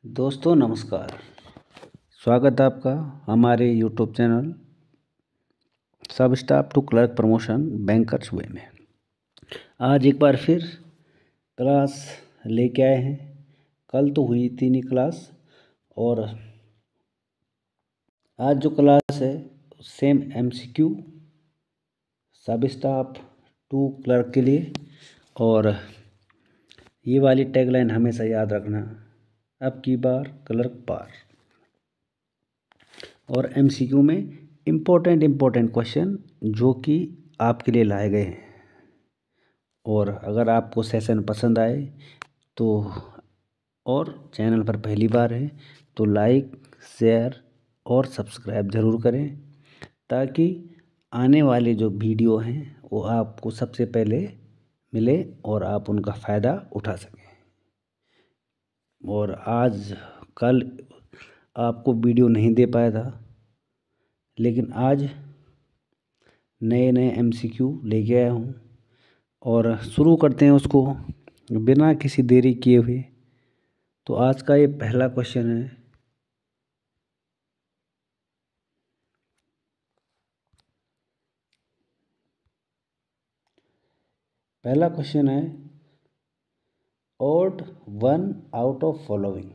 दोस्तों नमस्कार। स्वागत है आपका हमारे YouTube channel sub staff to clerk promotion bankers way में। आज एक बार फिर क्लास लेके आए हैं। कल तो हुई थी नहीं क्लास, और आज जो क्लास है सेम MCQ सब स्टाफ टू क्लर्क के लिए। और ये वाली टैगलाइन हमेशा याद रखना, अब की बार क्लर्क पार। और MCQ में इम्पोर्टेंट क्वेश्चन जो कि आपके लिए लाए गए हैं। और अगर आपको सेशन पसंद आए तो, और चैनल पर पहली बार है तो लाइक, शेयर और सब्सक्राइब ज़रूर करें, ताकि आने वाले जो वीडियो हैं वो आपको सबसे पहले मिले और आप उनका फ़ायदा उठा सकें। और आज कल आपको वीडियो नहीं दे पाया था, लेकिन आज नए MCQ लेके आया हूँ और शुरू करते हैं उसको बिना किसी देरी किए हुए। तो आज का ये पहला क्वेश्चन है। पहला क्वेश्चन है, odd one out of following.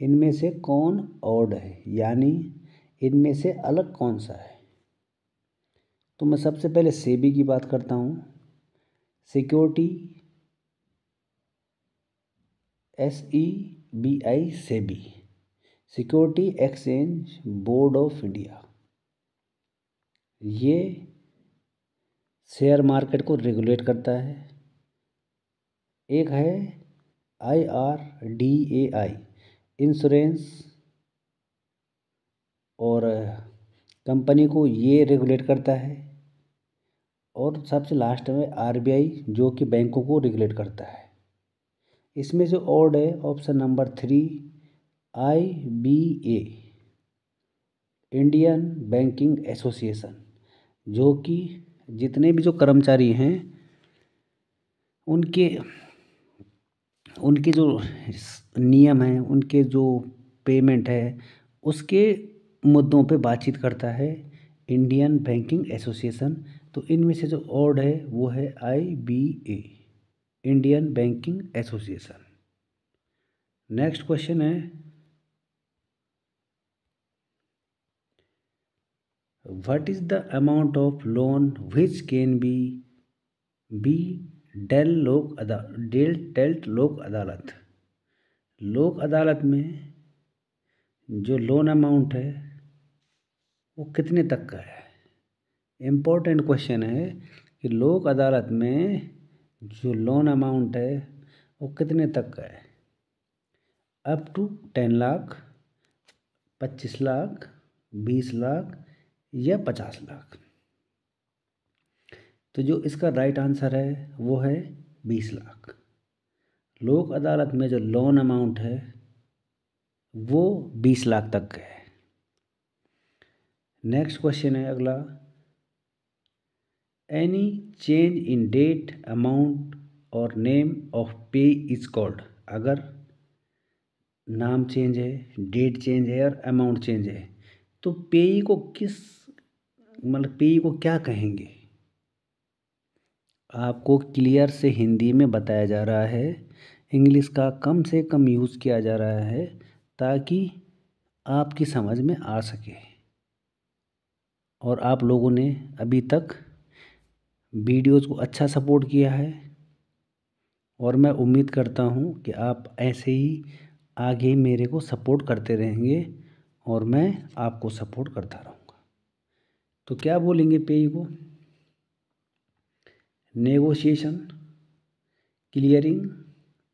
इनमें से कौन ऑड है, यानी इनमें से अलग कौन सा है। तो मैं सबसे पहले सेबी की बात करता हूँ। Security, SEBI SEBI, security exchange board of India. ये शेयर मार्केट को रेगुलेट करता है। एक है IRDAI, इंश्योरेंस और कंपनी को ये रेगुलेट करता है। और सबसे लास्ट में RBI, जो कि बैंकों को रेगुलेट करता है। इसमें जो ऑड है option number 3, IBA, Indian banking association, जो कि जितने भी जो कर्मचारी हैं उनके जो नियम हैं, उनके जो पेमेंट है, उसके मुद्दों पे बातचीत करता है इंडियन बैंकिंग एसोसिएशन। तो इनमें से जो ऑड है वो है IBA, Indian banking association. Next question है, what is the amount of loan which can be dealt Lok Adalat. लोक अदालत में जो लोन अमाउंट है वो कितने तक का है। इम्पोर्टेंट क्वेश्चन है कि लोक अदालत में जो लोन अमाउंट है वो कितने तक का है। अप टू 10 लाख, 25 लाख, 20 लाख या 50 लाख। तो जो इसका राइट आंसर है वो है 20 लाख। लोक अदालत में जो लोन अमाउंट है वो 20 लाख तक का है। नेक्स्ट क्वेश्चन है अगला, any change in date, amount और name of pay is called. अगर नाम चेंज है, डेट चेंज है और अमाउंट चेंज है, तो पेई को पेई को क्या कहेंगे। आपको क्लियर से हिंदी में बताया जा रहा है, इंग्लिश का कम से कम यूज़ किया जा रहा है ताकि आपकी समझ में आ सके। और आप लोगों ने अभी तक वीडियोज़ को अच्छा सपोर्ट किया है, और मैं उम्मीद करता हूँ कि आप ऐसे ही आगे मेरे को सपोर्ट करते रहेंगे और मैं आपको सपोर्ट करता रहूँगा। तो क्या बोलेंगे पेई को, negotiation, clearing,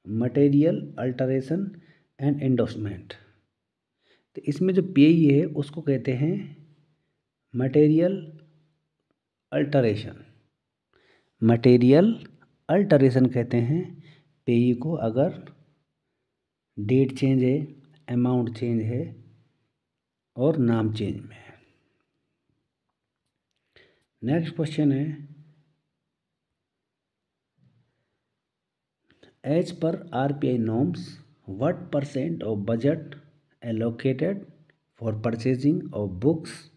material alteration and endorsement. तो इसमें जो पेई है उसको कहते हैं मटेरियल अल्टरेशन। मटेरियल अल्टरेशन कहते हैं पेई को अगर डेट चेंज है, अमाउंट चेंज है और नाम चेंज में है। नेक्स्ट क्वेश्चन है, as per RBI norms What percent of budget allocated for purchasing of books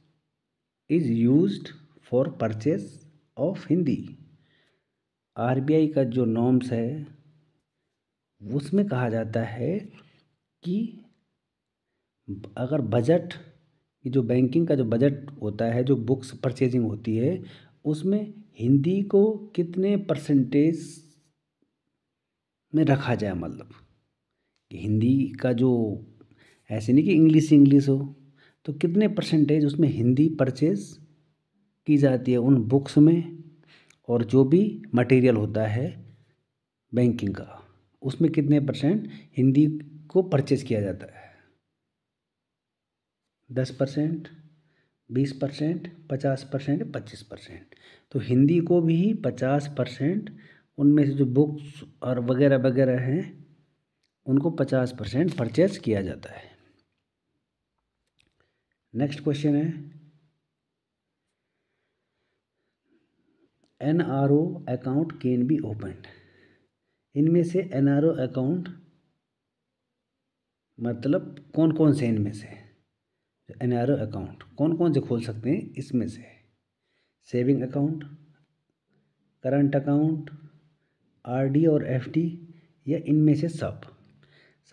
is used for purchase of Hindi? RBI का जो नॉर्म्स है उसमें कहा जाता है कि अगर बजट की जो बैंकिंग का जो बजट होता है, जो बुक्स परचेजिंग होती है, उसमें हिंदी को कितने परसेंटेज में रखा जाए, मतलब कि हिंदी का जो, ऐसे नहीं कि इंग्लिश हो, तो कितने परसेंटेज उसमें हिंदी परचेज की जाती है उन बुक्स में, और जो भी मटेरियल होता है बैंकिंग का उसमें कितने परसेंट हिंदी को परचेज किया जाता है? 10%, 20%, 50%, 25%। तो हिंदी को भी 50%, उनमें से जो बुक्स और वगैरह वगैरह हैं उनको 50% परचेज किया जाता है। नेक्स्ट क्वेश्चन है, NRO account can be opened. इनमें से एनआरओ अकाउंट मतलब कौन कौन से, इनमें से एनआरओ अकाउंट कौन कौन से खोल सकते हैं? इसमें से saving account, current account, RD और एफडी, या इनमें से सब?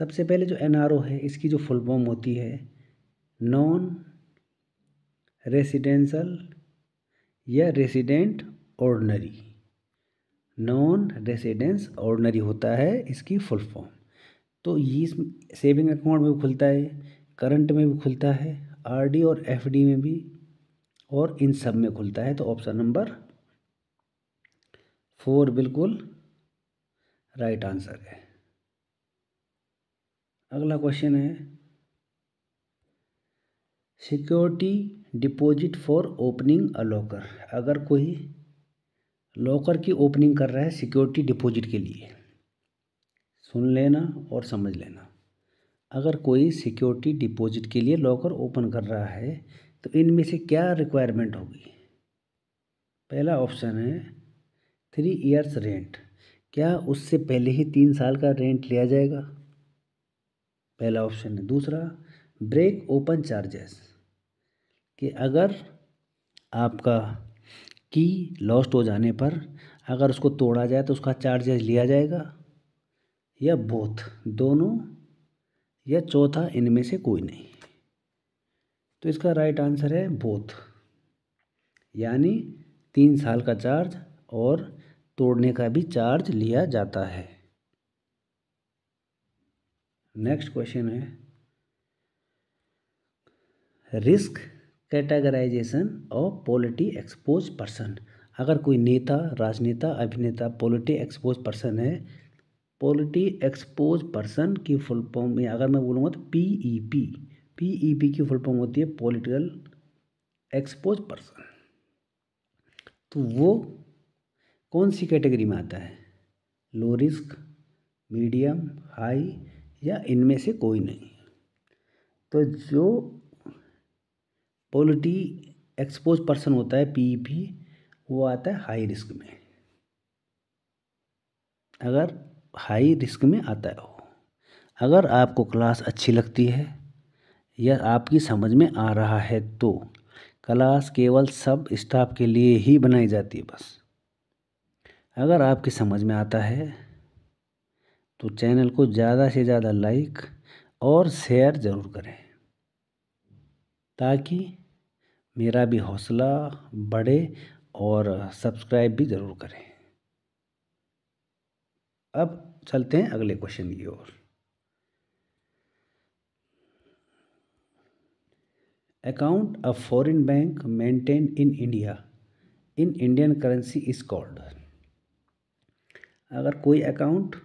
सबसे पहले जो एनआरओ है इसकी जो फुल फॉर्म होती है नॉन रेसिडेंशियल या resident ordinary. Non residence ordinary होता है इसकी फुल फॉर्म। तो ये सेविंग अकाउंट में भी खुलता है, करंट में भी खुलता है, आरडी और एफडी में भी, और इन सब में खुलता है। तो ऑप्शन नंबर 4 बिल्कुल राइट आंसर है। अगला क्वेश्चन है, security deposit for opening a locker. अगर कोई लॉकर की ओपनिंग कर रहा है सिक्योरिटी डिपॉजिट के लिए, सुन लेना और समझ लेना, अगर कोई सिक्योरिटी डिपॉजिट के लिए लॉकर ओपन कर रहा है तो इनमें से क्या रिक्वायरमेंट होगी? पहला ऑप्शन है 3 ईयर्स रेंट। क्या उससे पहले ही 3 साल का रेंट लिया जाएगा? पहला ऑप्शन है। दूसरा, ब्रेक ओपन चार्जेस, कि अगर आपका की लॉस्ट हो जाने पर अगर उसको तोड़ा जाए तो उसका चार्जेस लिया जाएगा, या बोथ, दोनों, या चौथा इनमें से कोई नहीं। तो इसका राइट आंसर है बोथ, यानी 3 साल का चार्ज और तोड़ने का भी चार्ज लिया जाता है। नेक्स्ट क्वेश्चन है, risk categorisation of politically exposed person. अगर कोई नेता, राजनेता, अभिनेता पॉलिटी एक्सपोज पर्सन है, पॉलिटी एक्सपोज पर्सन की फुल फॉर्म में अगर मैं बोलूँगा तो पीईपी की फुल फॉर्म होती है पॉलिटिकल एक्सपोज पर्सन। तो वो कौन सी कैटेगरी में आता है? लो रिस्क, मीडियम, हाई, या इनमें से कोई नहीं? तो जो पॉलिटी एक्सपोज पर्सन होता है पीईपी, वो आता है हाई रिस्क में, अगर हाई रिस्क में आता है वो। अगर आपको क्लास अच्छी लगती है या आपकी समझ में आ रहा है तो क्लास केवल सब स्टाफ के लिए ही बनाई जाती है बस। अगर आपकी समझ में आता है तो चैनल को ज़्यादा से ज़्यादा लाइक और शेयर ज़रूर करें ताकि मेरा भी हौसला बढ़े, और सब्सक्राइब भी ज़रूर करें। अब चलते हैं अगले क्वेश्चन की ओर। Account of foreign bank maintain in India in Indian currency is called. अगर कोई अकाउंट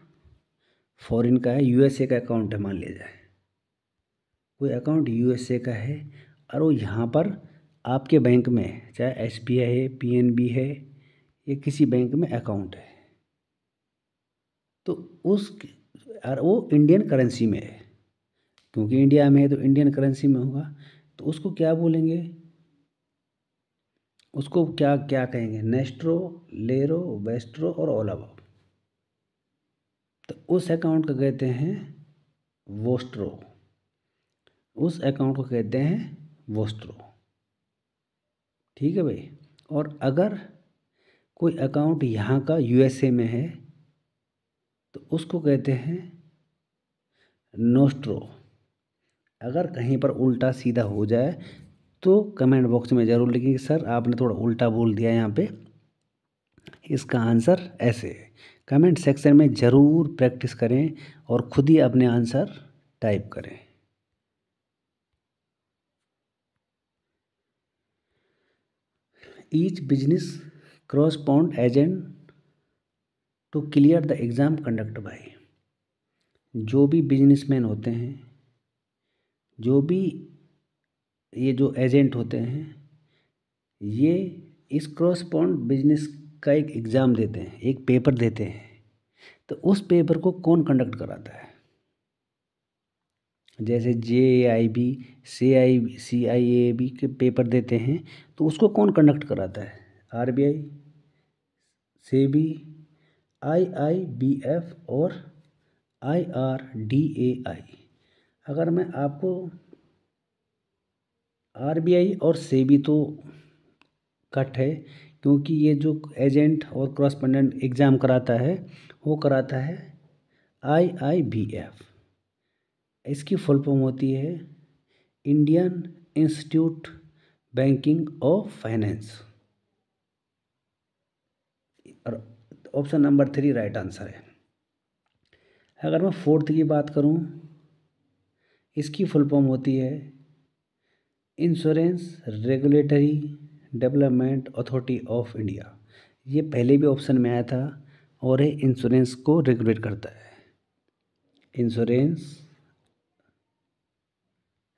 फॉरेन का है, यूएसए का अकाउंट है मान लिया जाए, कोई अकाउंट यूएसए का है और वो यहाँ पर आपके बैंक में, चाहे एसबीआई है, पीएनबी है, या किसी बैंक में अकाउंट है, तो उस, और वो इंडियन करेंसी में है, क्योंकि इंडिया में है तो इंडियन करेंसी में होगा, तो उसको क्या बोलेंगे? उसको क्या क्या कहेंगे? नेस्ट्रो, लेरो, वेस्ट्रो और ओलावा। तो उस अकाउंट का कहते हैं वोस्ट्रो, उस अकाउंट को कहते हैं वोस्ट्रो। ठीक है भाई। और अगर कोई अकाउंट यहाँ का यूएसए में है तो उसको कहते हैं नोस्ट्रो। अगर कहीं पर उल्टा सीधा हो जाए तो कमेंट बॉक्स में ज़रूर लिखिए सर आपने थोड़ा उल्टा बोल दिया यहाँ पे, इसका आंसर ऐसे है। कमेंट सेक्शन में ज़रूर प्रैक्टिस करें और खुद ही अपने आंसर टाइप करें। Each business correspond agent to clear the exam conduct by. जो भी बिजनेसमैन होते हैं, जो भी ये जो एजेंट होते हैं, ये इस क्रॉसपॉन्ड बिजनेस का एक एग्ज़ाम देते हैं, एक पेपर देते हैं। तो उस पेपर को कौन कंडक्ट कराता है? जैसे JAIB CIAB के पेपर देते हैं तो उसको कौन कंडक्ट कराता है? RBI, SEBI, IIBF और IRDAI। अगर मैं आपको RBI और SEBI तो कट है, क्योंकि ये जो एजेंट और क्रॉसपेंडेंट एग्ज़ाम कराता है वो कराता है IIBF। इसकी फुल फॉर्म होती है Indian institute banking of finance. और ऑप्शन नंबर 3 राइट आंसर है। अगर मैं फोर्थ की बात करूं, इसकी फुल फॉर्म होती है insurance regulatory development authority of India. ये पहले भी ऑप्शन में आया था और ये इंश्योरेंस को रेगुलेट करता है। Insurance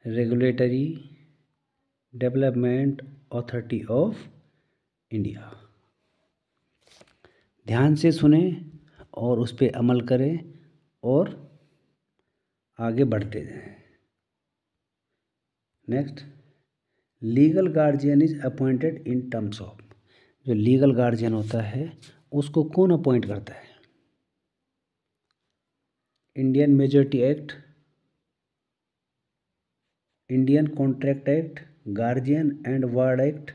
regulatory development authority of India. ध्यान से सुने और उस पर अमल करें और आगे बढ़ते जाएं। Next, legal guardian is appointed in terms of. जो लीगल गार्जियन होता है उसको कौन अपॉइंट करता है? Indian majority act, Indian contract act, guardian and ward act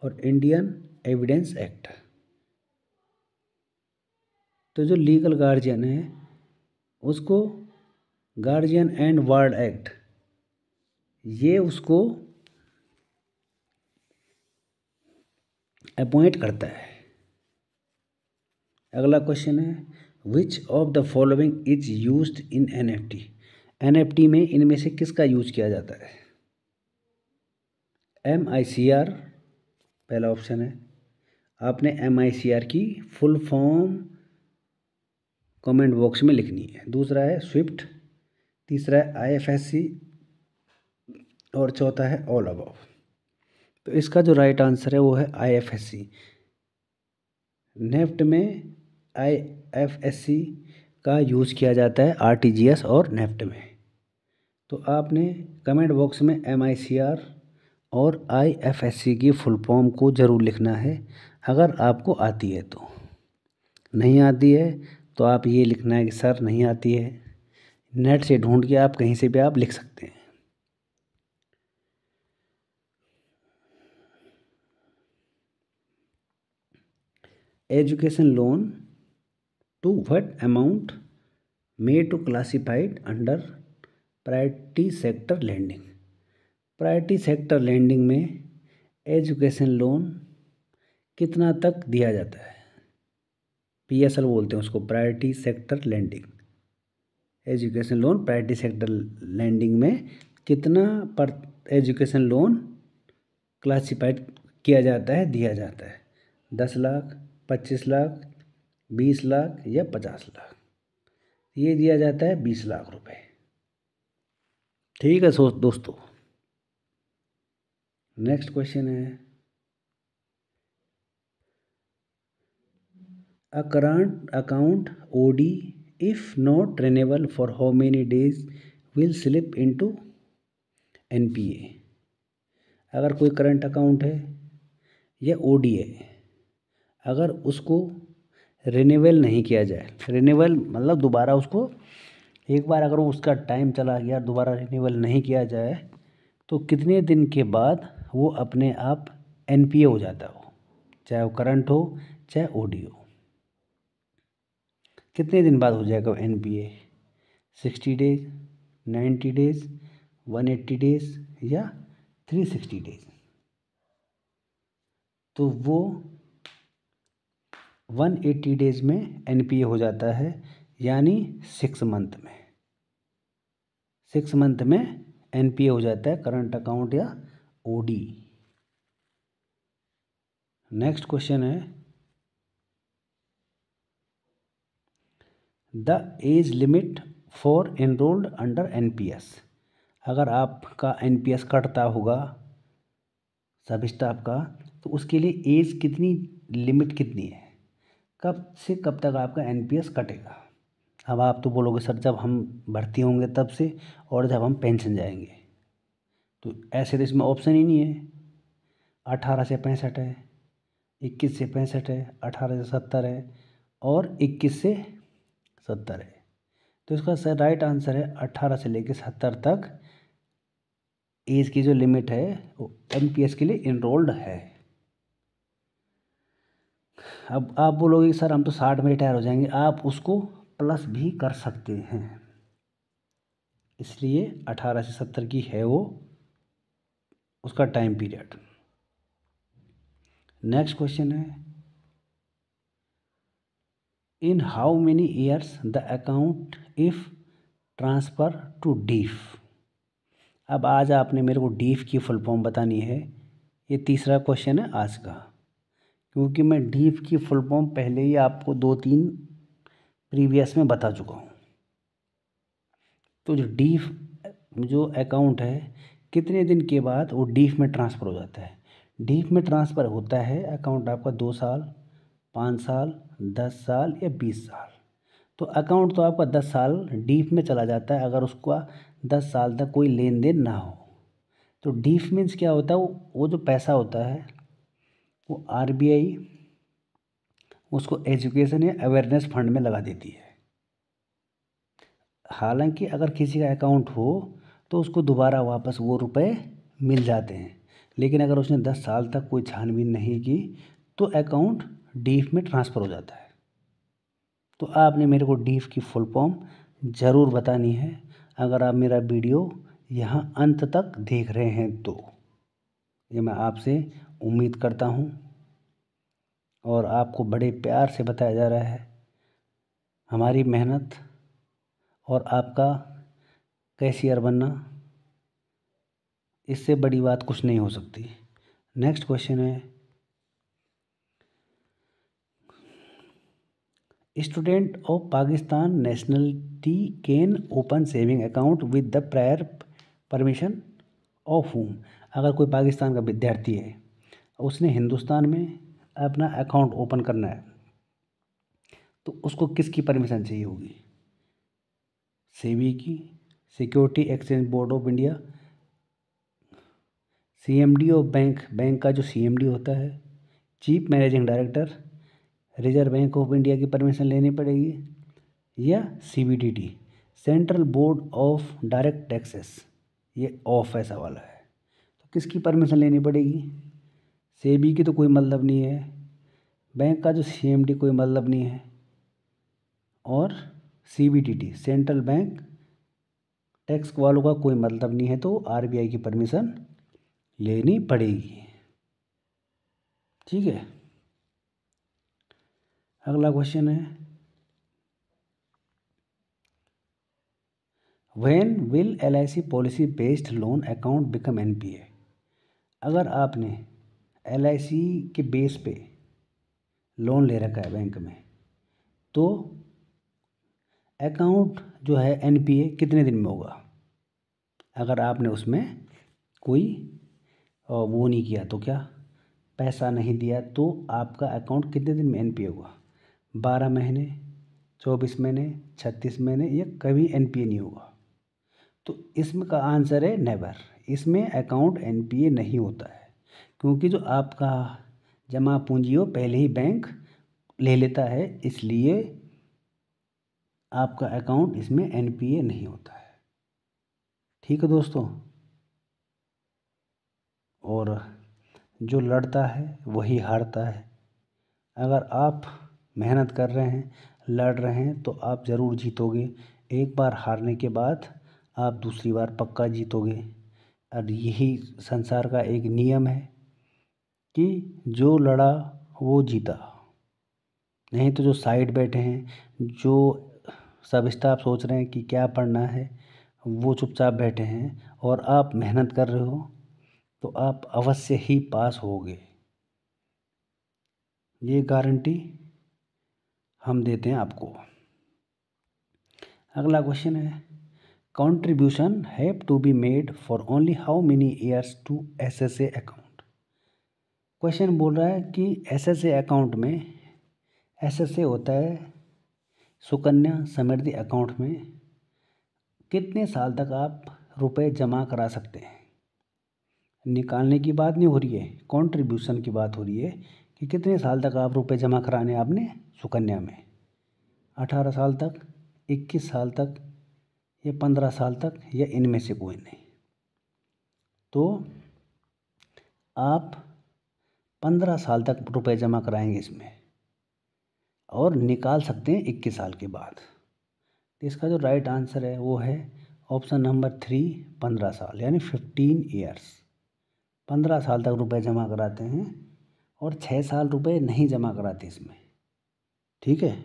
और इंडियन एविडेंस एक्ट। तो जो लीगल गार्जियन है उसको गार्जियन एंड वार्ड एक्ट ये उसको अपॉइंट करता है। अगला क्वेश्चन है which of the following is used in NFT। NFT में इनमें से किसका यूज किया जाता है? MICR पहला ऑप्शन है। आपने MICR की फुल फॉर्म कमेंट बॉक्स में लिखनी है। दूसरा है स्विफ्ट, तीसरा है IFSC और चौथा है ऑल अबव। तो इसका जो राइट आंसर है वो है IFSC। नेफ्ट में IFSC का यूज़ किया जाता है RTGS और नेफ्ट में। तो आपने कमेंट बॉक्स में MICR और IFSC की फुल फॉर्म को ज़रूर लिखना है अगर आपको आती है तो। नहीं आती है तो आप ये लिखना है कि सर नहीं आती है। नेट से ढूंढ के आप कहीं से भी आप लिख सकते हैं। Education loan to what amount may to classified under priority sector lending. Priority sector lending में एजुकेशन लोन कितना तक दिया जाता है? PSL बोलते हैं उसको, priority sector lending. Education loan priority sector lending में कितना पर एजुकेशन लोन क्लासिफाइड किया जाता है, दिया जाता है? 10 लाख, 25 लाख, 20 लाख या 50 लाख? ये दिया जाता है 20 लाख रुपए। ठीक है दोस्तों। नेक्स्ट क्वेश्चन है a current account OD if not renewable for how many days will slip into NPA। अगर कोई करंट अकाउंट है या OD है, अगर उसको रिन्यूएबल नहीं किया जाए, रिन्यूएबल मतलब दोबारा उसको एक बार अगर वो उसका टाइम चला गया, दोबारा रिन्यूअल नहीं किया जाए, तो कितने दिन के बाद वो अपने आप एनपीए हो जाता हो, चाहे वो करंट हो चाहे ओडी हो। कितने दिन बाद हो जाएगा एनपीए? 60 डेज, 90 डेज, 180 डेज या 360 डेज? तो वो 180 डेज में एनपीए हो जाता है, यानी 6 मंथ में। 6 मंथ में एनपीए हो जाता है, करंट अकाउंट या ओडी। नेक्स्ट क्वेश्चन है, the age limit for enrolled under NPS. अगर आपका एनपीएस कटता होगा सब स्टाफ का, तो उसके लिए एज कितनी, लिमिट कितनी है, कब से कब तक आपका एनपीएस कटेगा? अब आप तो बोलोगे सर जब हम भर्ती होंगे तब से, और जब हम पेंशन जाएंगे। तो ऐसे तो इसमें ऑप्शन ही नहीं है। 18 से 65 है, 21 से 65 है, 18 से 70 है और 21 से 70 है। तो इसका सर राइट आंसर है 18 से लेकर 70 तक एज की जो लिमिट है वो एनपीएस के लिए इनरोल्ड है। अब आप बोलोगे सर हम तो 60 में रिटायर हो जाएंगे, आप उसको प्लस भी कर सकते हैं, इसलिए 18 से 70 की है वो उसका टाइम पीरियड। नेक्स्ट क्वेश्चन है, in how many years the account if transfer to DEAF. अब आज आपने मेरे को डीफ की फुल फॉर्म बतानी है, ये तीसरा क्वेश्चन है आज का, क्योंकि मैं डीफ की फुल फॉर्म पहले ही आपको 2-3 प्रीवियस में बता चुका हूँ। तो जो डीफ जो अकाउंट है कितने दिन के बाद वो डीफ में ट्रांसफ़र हो जाता है? डीफ में ट्रांसफ़र होता है अकाउंट आपका 2 साल, 5 साल, 10 साल या 20 साल। तो अकाउंट तो आपका 10 साल डीफ में चला जाता है अगर उसका 10 साल तक कोई लेन देन ना हो। तो डीफ मीन्स क्या होता है, वो जो पैसा होता है वो आरबीआई उसको एजुकेशन या अवेयरनेस फंड में लगा देती है। हालांकि अगर किसी का अकाउंट हो तो उसको दोबारा वापस वो रुपए मिल जाते हैं, लेकिन अगर उसने 10 साल तक कोई छानबीन नहीं की तो अकाउंट डीफ में ट्रांसफ़र हो जाता है। तो आपने मेरे को डीफ की फुल फॉर्म ज़रूर बतानी है अगर आप मेरा वीडियो यहाँ अंत तक देख रहे हैं तो। ये मैं आपसे उम्मीद करता हूँ और आपको बड़े प्यार से बताया जा रहा है। हमारी मेहनत और आपका कैशियर बनना, इससे बड़ी बात कुछ नहीं हो सकती। नेक्स्ट क्वेश्चन है, student of Pakistan nationality can open saving account with the prior permission of home. अगर कोई पाकिस्तान का विद्यार्थी है, उसने हिंदुस्तान में अपना अकाउंट ओपन करना है, तो उसको किसकी परमिशन चाहिए होगी? सेबी की, security exchange board of India, CMD of bank, bank का जो सीएमडी होता है, chief managing director, reserve bank of India की परमिशन लेनी पड़ेगी, या CBDT, central board of direct taxes, ये ऑफ ऐसा वाला है। तो किसकी परमिशन लेनी पड़ेगी? सेबी की तो कोई मतलब नहीं है, बैंक का जो सीएमडी कोई मतलब नहीं है, और सीबीडीटी सेंट्रल बैंक टैक्स वालों का कोई मतलब नहीं है, तो आरबीआई की परमिशन लेनी पड़ेगी। ठीक है, अगला क्वेश्चन है, when will LIC policy based loan account become NPA. अगर आपने एलआईसी के बेस पे लोन ले रखा है बैंक में, तो अकाउंट जो है एनपीए कितने दिन में होगा? अगर आपने उसमें कोई वो नहीं किया तो क्या, पैसा नहीं दिया, तो आपका अकाउंट कितने दिन में एनपीए होगा? 12 महीने, 24 महीने, 36 महीने, या कभी एनपीए नहीं होगा? तो इसमें का आंसर है नेवर। इसमें अकाउंट एनपीए नहीं होता है, क्योंकि जो आपका जमा पूंजी हो पहले ही बैंक ले लेता है, इसलिए आपका अकाउंट इसमें एनपीए नहीं होता है। ठीक है दोस्तों, और जो लड़ता है वही हारता है। अगर आप मेहनत कर रहे हैं, लड़ रहे हैं, तो आप ज़रूर जीतोगे। एक बार हारने के बाद आप दूसरी बार पक्का जीतोगे। और यही संसार का एक नियम है कि जो लड़ा वो जीता। नहीं तो जो साइड बैठे हैं, जो सब स्टाफ सोच रहे हैं कि क्या पढ़ना है, वो चुपचाप बैठे हैं और आप मेहनत कर रहे हो, तो आप अवश्य ही पास होगे। ये गारंटी हम देते हैं आपको। अगला क्वेश्चन है, contribution have to be made for only how many years to SSA account. Question बोल रहा है कि एसएसए अकाउंट में, एसएसए होता है सुकन्या समृद्धि अकाउंट में, कितने साल तक आप रुपए जमा करा सकते हैं। निकालने की बात नहीं हो रही है, कंट्रीब्यूशन की बात हो रही है कि कितने साल तक आप रुपए जमा कराने आपने सुकन्या में। 18 साल तक, 21 साल तक, या 15 साल तक, या इनमें से कोई नहीं। तो आप 15 साल तक रुपए जमा कराएंगे इसमें और निकाल सकते हैं 21 साल के बाद। तो इसका जो राइट आंसर है वो है ऑप्शन नंबर 3, 15 साल, यानी 15 ईयर्स। 15 साल तक रुपए जमा कराते हैं और 6 साल रुपए नहीं जमा कराते इसमें। ठीक है,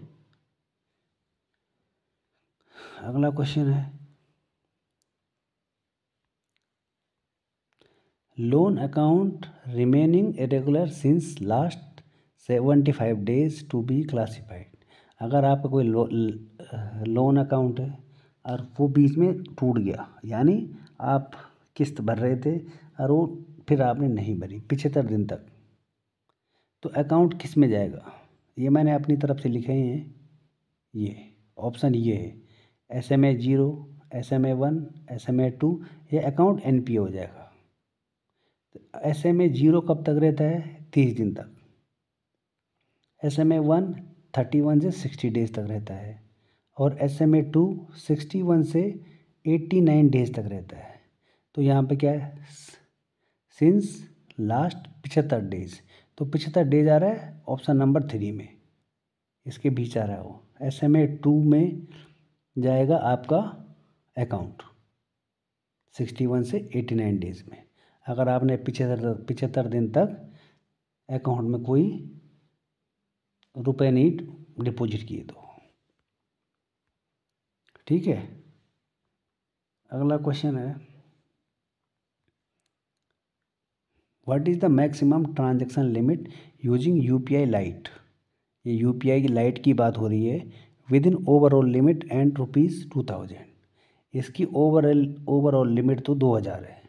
अगला क्वेश्चन है, loan account remaining irregular since last 75 days to be classified. अगर आपका कोई लोन अकाउंट है और वो बीच में टूट गया, यानी आप किस्त भर रहे थे और वो फिर आपने नहीं भरी 75 दिन तक, तो अकाउंट किस में जाएगा। ये मैंने अपनी तरफ से लिखे हैं। ये ऑप्शन ये है, SMA 0, SMA 1, SMA 2, ये अकाउंट NPA हो जाएगा। तो SMA 0 कब तक रहता है, 30 दिन तक। SMA 1 31 से 60 डेज तक रहता है और SMA 2 61 से 89 डेज तक रहता है। तो यहाँ पे क्या है, सिंस लास्ट 75 डेज, तो 75 डेज आ रहा है ऑप्शन नंबर 3 में, इसके बीच आ रहा है वो। SMA 2 में जाएगा आपका अकाउंट 61 से 89 डेज में, अगर आपने 75 दिन तक अकाउंट में कोई रुपए नहीं डिपॉजिट किए तो। ठीक है, अगला क्वेश्चन है, what is the maximum transaction limit using UPI light. ये UPI की लाइट की बात हो रही है। With in overall limit and ₹2000। इसकी ओवरऑल लिमिट तो 2000 है,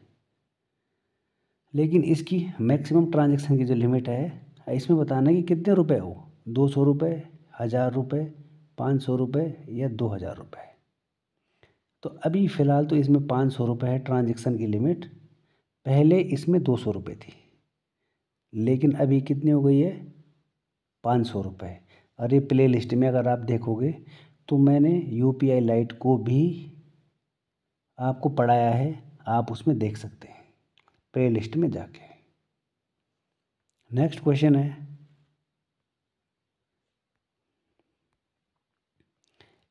लेकिन इसकी मैक्सिमम ट्रांजैक्शन की जो लिमिट है, इसमें बताना है कि कितने रुपए हो, 200 रुपये, 1000 रुपये, 500 रुपये या 2000 रुपये। तो अभी फ़िलहाल तो इसमें 500 रुपये है ट्रांजैक्शन की लिमिट। पहले इसमें 200 रुपये थी, लेकिन अभी कितनी हो गई है, 500 रुपये। और ये प्ले लिस्ट में अगर आप देखोगे तो मैंने UPI लाइट को भी आपको पढ़ाया है, आप उसमें देख सकते हैं प्ले लिस्ट में जाके। नेक्स्ट क्वेश्चन है,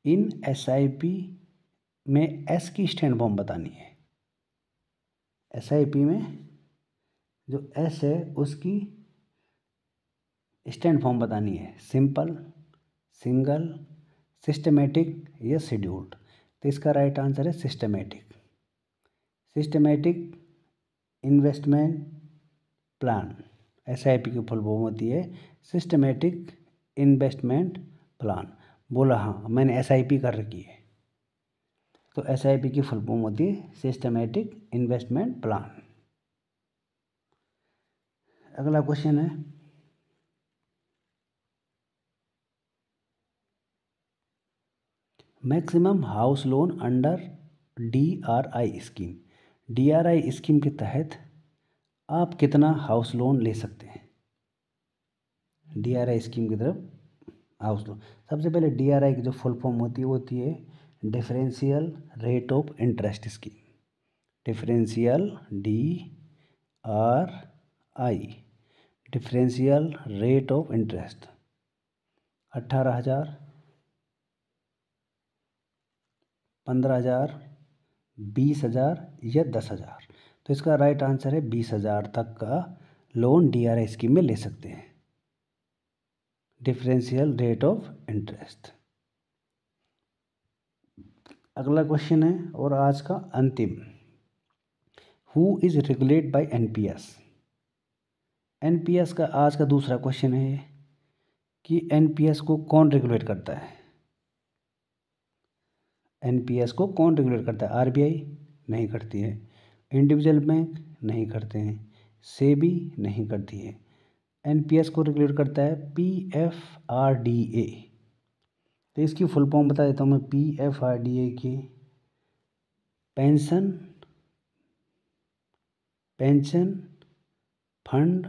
इन SIP में S की स्टैंड फॉर्म बतानी है। SIP में जो S है उसकी स्टैंड फॉर्म बतानी है, सिंपल, सिंगल, सिस्टमेटिक या शेड्यूल्ड। तो इसका राइट आंसर है systematic. Systematic investment plan, SIP की फुल फॉर्म होती है सिस्टमेटिक इन्वेस्टमेंट प्लान। बोला हाँ, मैंने SIP कर रखी है, तो SIP की फुल फॉर्म होती है सिस्टमेटिक इन्वेस्टमेंट प्लान। अगला क्वेश्चन है, maximum house loan under DRI scheme. DRI scheme के तहत आप कितना हाउस लोन ले सकते हैं। DRI स्कीम की तरफ हाउस लोन। सबसे पहले DRI की जो फुल फॉर्म होती है वो होती है differential rate of interest scheme. Differential DRI differential rate of interest 18,000, 15,000, 20,000 या 10,000। तो इसका राइट आंसर है 20,000 तक का लोन DRI स्कीम में ले सकते हैं, डिफरेंशियल रेट ऑफ इंटरेस्ट। अगला क्वेश्चन है और आज का अंतिम, who is regulate by NPS। NPS का आज का दूसरा क्वेश्चन है कि NPS को कौन रेगुलेट करता है। NPS को कौन रेगुलेट करता है? RBI नहीं करती है, इंडिविजुअल बैंक नहीं करते हैं, सेबी नहीं करती है। NPS को रेगुलेट करता है PFRDA। तो इसकी फुल फॉर्म बता देता हूँ मैं। PFRDA की pension fund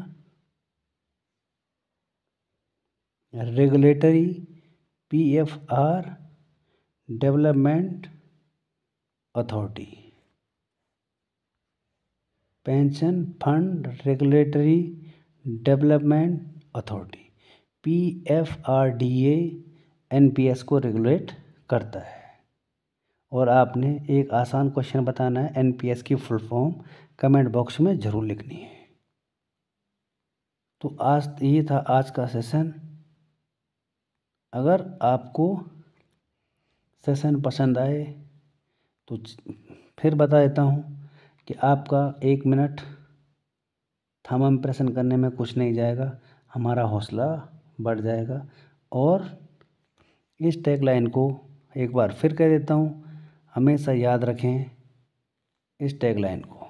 regulatory PFR development authority. Pension fund regulatory development authority PFRDA NPS को रेगुलेट करता है। और आपने एक आसान क्वेश्चन बताना है, NPS की फुल फॉर्म कमेंट बॉक्स में ज़रूर लिखनी है। तो आज ये था आज का सेशन। अगर आपको सेशन पसंद आए तो फिर बता देता हूँ कि आपका 1 मिनट थंब इम्प्रेशन करने में कुछ नहीं जाएगा, हमारा हौसला बढ़ जाएगा। और इस टैगलाइन को एक बार फिर कह देता हूँ, हमेशा याद रखें इस टैगलाइन को,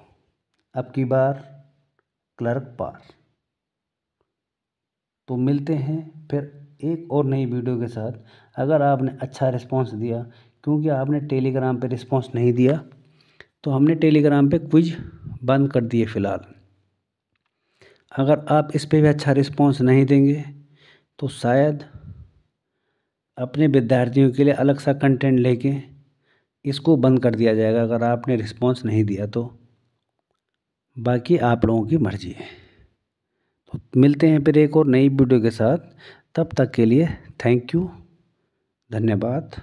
अब की बार क्लर्क पार। तो मिलते हैं फिर एक और नई वीडियो के साथ। अगर आपने अच्छा रिस्पांस दिया, क्योंकि आपने टेलीग्राम पे रिस्पांस नहीं दिया तो हमने टेलीग्राम पे क्विज बंद कर दिए फ़िलहाल। अगर आप इस पे भी अच्छा रिस्पांस नहीं देंगे तो शायद अपने विद्यार्थियों के लिए अलग सा कंटेंट लेके इसको बंद कर दिया जाएगा, अगर आपने रिस्पांस नहीं दिया तो। बाकी आप लोगों की मर्ज़ी है। तो मिलते हैं फिर एक और नई वीडियो के साथ। तब तक के लिए थैंक यू, धन्यवाद।